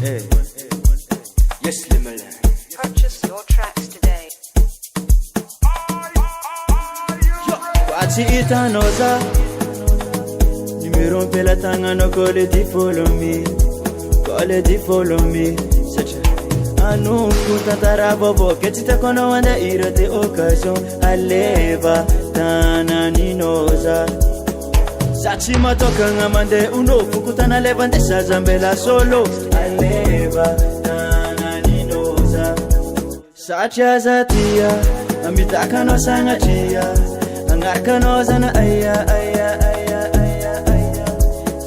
Yes, Limela. Purchase your tracks today. Quasi itanosa numero per la tangano cole di follow me such anu kutatara bobo che ti takono wanda irate occasion aleva tananinosa sachi matoka ngamande uno fukutana levante sazambela solo aleva tananinosa sachi azatia amitaka no sangatia angarkanosa na aya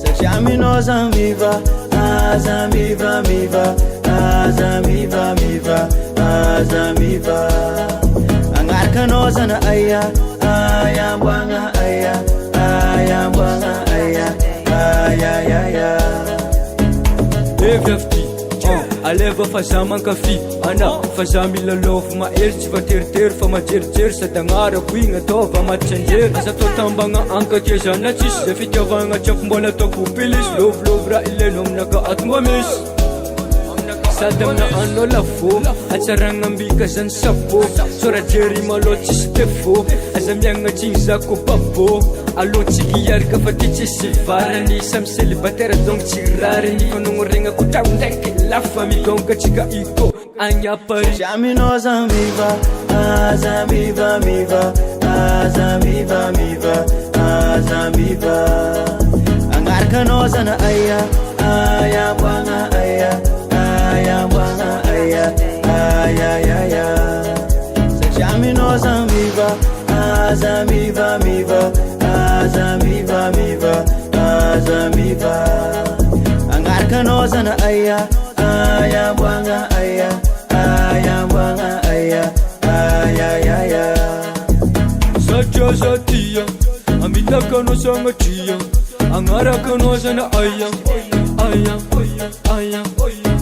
Sachami no zambiva azambiva angarkanosa na aya mbwanga Evlafti aleva fazaman kafi ana fazami lalof ma erchi vaterter fa majerjer sadanara kuinga tova machanjer asa to tambanga anka kezana chis fitavanga chapmbola to kupilis lovra ilenom naga atmomis sadamna ano lafo atsaranga mbika zan sapo sora jeri malochi stefo azamyanga chinza ko papo allo chigiyar ka fatichi sivarani sam célibataire donc tirare ni kono renga kutaundeke la famille donc chiga iko anya pari Chami no zambiva azambiva angarkanosa na aya mbwanga Sachami no zambiva azambiva angarkanosa na aya mbwanga Sacha zatia amitaka no sangatia angarkanosa na aya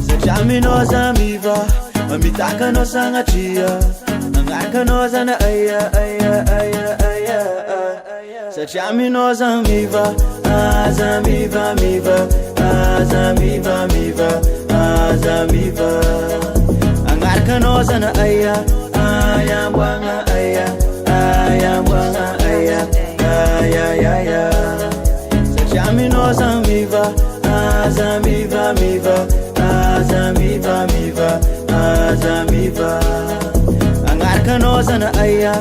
Sachami no zambiva amitaka no sangatia angarkanosa na aya Sachami no zambiva azambiva angarkanosa na aya mbwanga Sachami no zambiva azambiva angarkanosa na aya